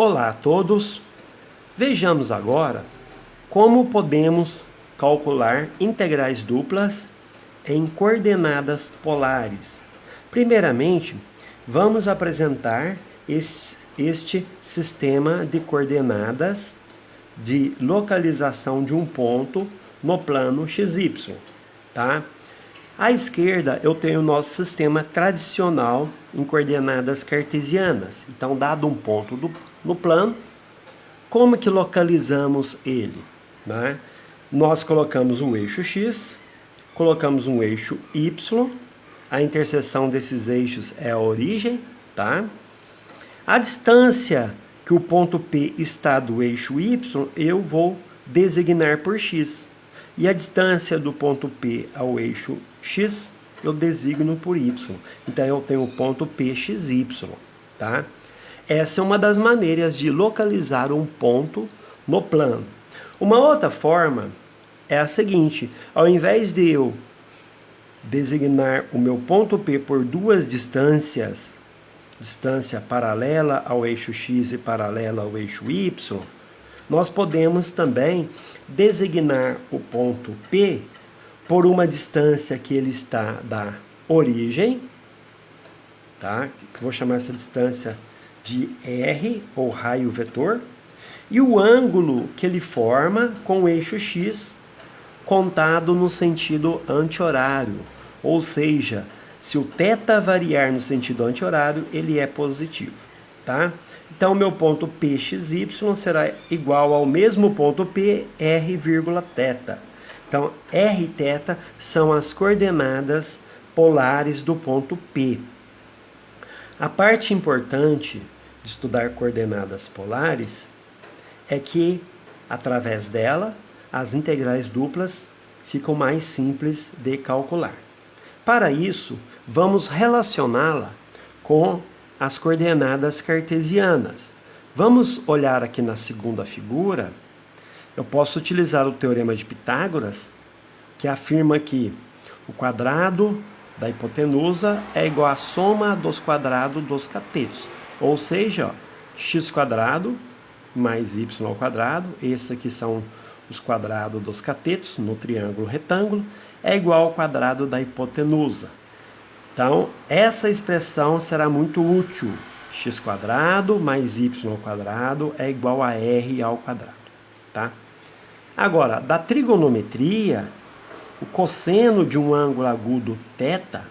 Olá a todos! Vejamos agora como podemos calcular integrais duplas em coordenadas polares. Primeiramente, vamos apresentar este sistema de coordenadas de localização de um ponto no plano XY, tá? À esquerda, eu tenho o nosso sistema tradicional em coordenadas cartesianas. Então, dado um ponto no plano, como que localizamos ele? Né? Nós colocamos um eixo X, colocamos um eixo Y, a interseção desses eixos é a origem, tá? A distância que o ponto P está do eixo Y, eu vou designar por X. E a distância do ponto P ao eixo X, eu designo por Y. Então, eu tenho o ponto PXY, tá? Essa é uma das maneiras de localizar um ponto no plano. Uma outra forma é a seguinte: ao invés de eu designar o meu ponto P por duas distância paralela ao eixo X e paralela ao eixo Y, nós podemos também designar o ponto P por uma distância que ele está da origem, tá? Que vou chamar essa distância de R, ou raio vetor, e o ângulo que ele forma com o eixo X contado no sentido anti-horário, ou seja, se o θ variar no sentido anti-horário, ele é positivo, tá? Então, meu ponto PXY será igual ao mesmo ponto P, R, θ. Então, R e θ são as coordenadas polares do ponto P. A parte importante de estudar coordenadas polares é que, através dela, as integrais duplas ficam mais simples de calcular. Para isso, vamos relacioná-la com as coordenadas cartesianas. Vamos olhar aqui na segunda figura. Eu posso utilizar o teorema de Pitágoras, que afirma que o quadrado da hipotenusa é igual à soma dos quadrados dos catetos. Ou seja, x² mais y², esses aqui são os quadrados dos catetos no triângulo retângulo, é igual ao quadrado da hipotenusa. Então, essa expressão será muito útil. x² mais y² é igual a r², tá? Agora, da trigonometria, o cosseno de um ângulo agudo θ,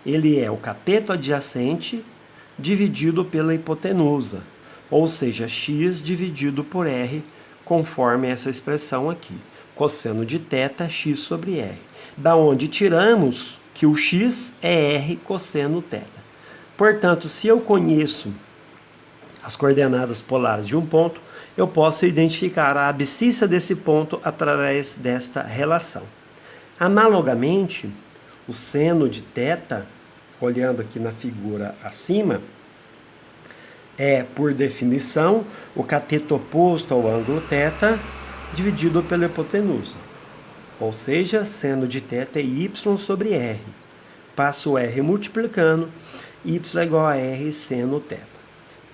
ele é o cateto adjacente dividido pela hipotenusa, ou seja, x dividido por r, conforme essa expressão aqui. Cosseno de θ, x sobre r. Da onde tiramos que o x é r cosseno θ. Portanto, se eu conheço as coordenadas polares de um ponto, eu posso identificar a abscissa desse ponto através desta relação. Analogamente, o seno de θ, olhando aqui na figura acima, é, por definição, o cateto oposto ao ângulo θ dividido pela hipotenusa. Ou seja, seno de θ é y sobre r. Passo o r multiplicando, y é igual a r seno θ.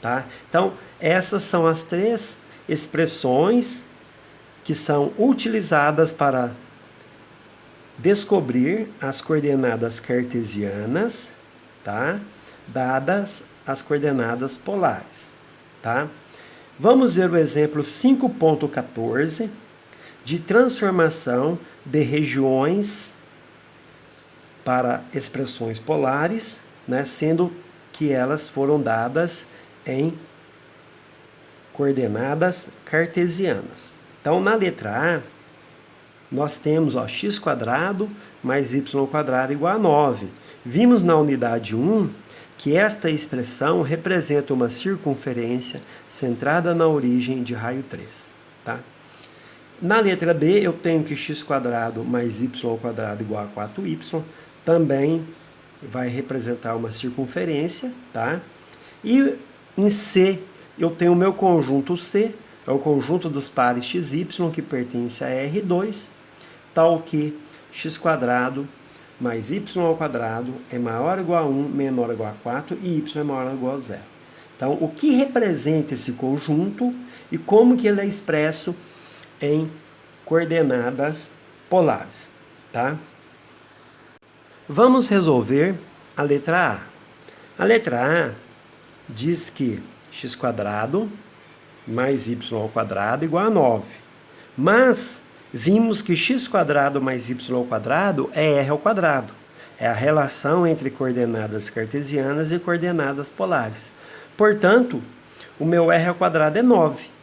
Tá? Então, essas são as três expressões que são utilizadas para descobrir as coordenadas cartesianas, tá? Dadas as coordenadas polares, tá? Vamos ver o exemplo 5.14 de transformação de regiões para expressões polares, né? Sendo que elas foram dadas em coordenadas cartesianas. Então, na letra A, nós temos x² mais y² igual a 9. Vimos na unidade 1 que esta expressão representa uma circunferência centrada na origem de raio 3. Tá? Na letra B, eu tenho que x² mais y² igual a 4y, também vai representar uma circunferência. Tá? E em C, eu tenho o meu conjunto C, é o conjunto dos pares xy, que pertence a R2, tal que x² mais y² é maior ou igual a 1, menor ou igual a 4 e y é maior ou igual a 0. Então, o que representa esse conjunto e como que ele é expresso em coordenadas polares, tá? Vamos resolver a letra A. A letra A diz que x² mais y² igual a 9. Mas vimos que x² mais y² é r². É a relação entre coordenadas cartesianas e coordenadas polares. Portanto, o meu r² é 9.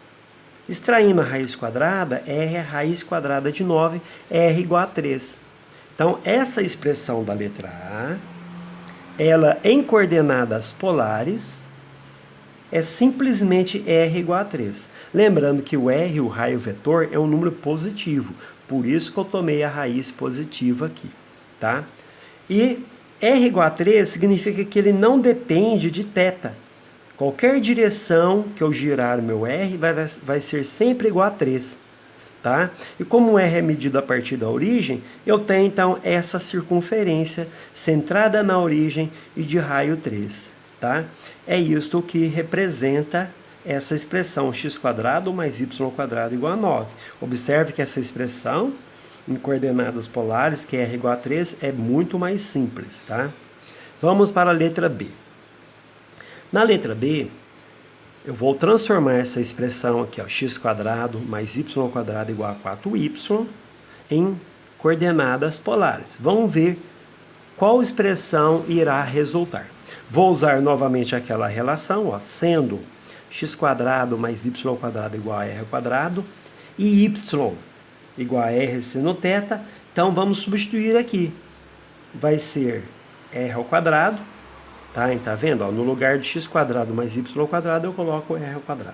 Extraindo a raiz quadrada, r é a raiz quadrada de 9, r igual a 3. Então, essa expressão da letra A, ela em coordenadas polares, é simplesmente r igual a 3. Lembrando que o r, o raio vetor, é um número positivo. Por isso que eu tomei a raiz positiva aqui, tá? E r igual a 3 significa que ele não depende de θ. Qualquer direção que eu girar o meu r vai ser sempre igual a 3. Tá? E como o r é medido a partir da origem, eu tenho então essa circunferência centrada na origem e de raio 3. Tá? É isto que representa essa expressão x² mais y² igual a 9. Observe que essa expressão em coordenadas polares, que é r igual a 3, é muito mais simples. Tá? Vamos para a letra B. Na letra B, eu vou transformar essa expressão aqui, ó, x² mais y² igual a 4y, em coordenadas polares. Vamos ver qual expressão irá resultar. Vou usar novamente aquela relação, ó, sendo x² mais y² igual a r² e y igual a r seno θ. Então, vamos substituir aqui. Vai ser r². Tá vendo? Ó, no lugar de x² mais y² eu coloco r².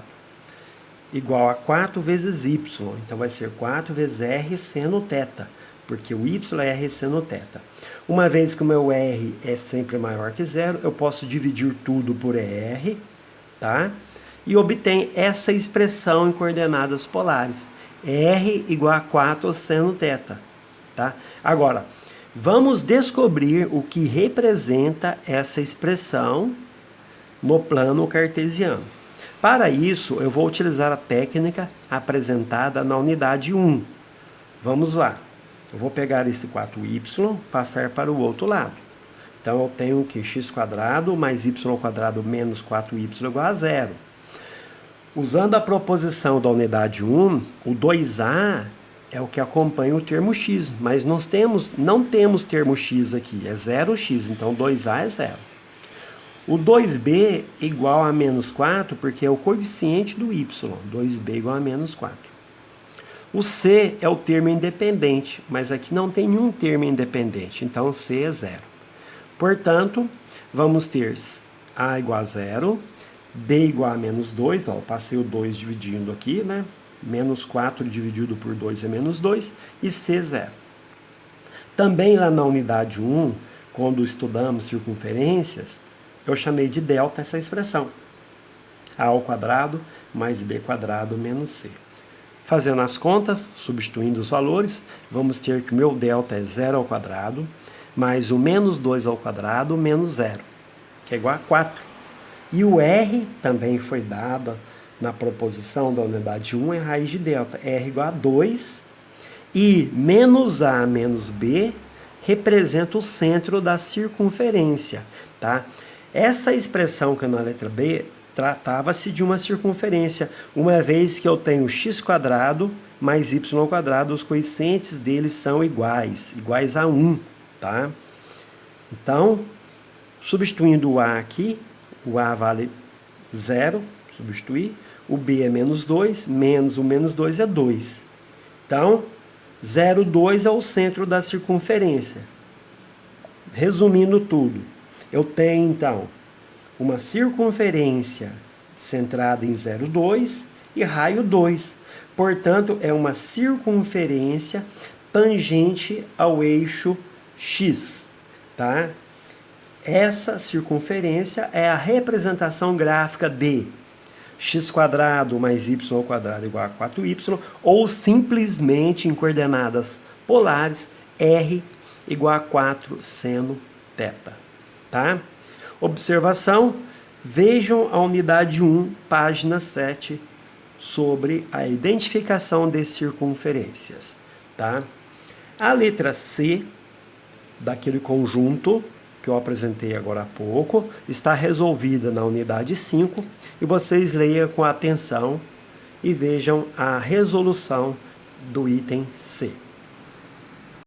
Igual a 4 vezes y. Então vai ser 4 vezes r seno θ. Porque o y é r seno θ. Uma vez que o meu r é sempre maior que zero, eu posso dividir tudo por r. Tá? E obtenho essa expressão em coordenadas polares. R igual a 4 seno θ. Tá? Agora, vamos descobrir o que representa essa expressão no plano cartesiano. Para isso, eu vou utilizar a técnica apresentada na unidade 1. Vamos lá. Eu vou pegar esse 4y, passar para o outro lado. Então, eu tenho que x² mais y² menos 4y igual a 0. Usando a proposição da unidade 1, o 2a é o que acompanha o termo x, mas nós não temos termo x aqui, é 0x, então 2a é 0. O 2b igual a menos 4, porque é o coeficiente do y, 2b igual a menos 4. O c é o termo independente, mas aqui não tem nenhum termo independente, então c é 0. Portanto, vamos ter a igual a 0, b igual a menos 2, ó, passei o 2 dividindo aqui, né? Menos 4 dividido por 2 é menos 2, e c 0. Também lá na unidade 1, quando estudamos circunferências, eu chamei de delta essa expressão. A² mais b² menos c. Fazendo as contas, substituindo os valores, vamos ter que o meu delta é 0² mais o menos 2² menos 0, que é igual a 4. E o r também foi dado na proposição da unidade 1 é raiz de delta, r igual a 2, e menos a menos b representa o centro da circunferência, tá? Essa expressão que é na letra B tratava-se de uma circunferência, uma vez que eu tenho x² mais y², os coeficientes deles são iguais a 1, tá? Então, substituindo o a aqui, o a vale 0, substituir, o b é menos 2, menos o menos 2 é 2. Então, 0, 2 é o centro da circunferência. Resumindo tudo, eu tenho, então, uma circunferência centrada em 0, 2 e raio 2. Portanto, é uma circunferência tangente ao eixo x, tá? Essa circunferência é a representação gráfica de x² mais y² igual a 4y, ou simplesmente em coordenadas polares, r igual a 4 seno θ. Tá? Observação, Vejam a unidade 1, página 7, sobre a identificação de circunferências, tá? A letra C, daquele conjunto que eu apresentei agora há pouco, está resolvida na unidade 5, e vocês leiam com atenção e vejam a resolução do item C.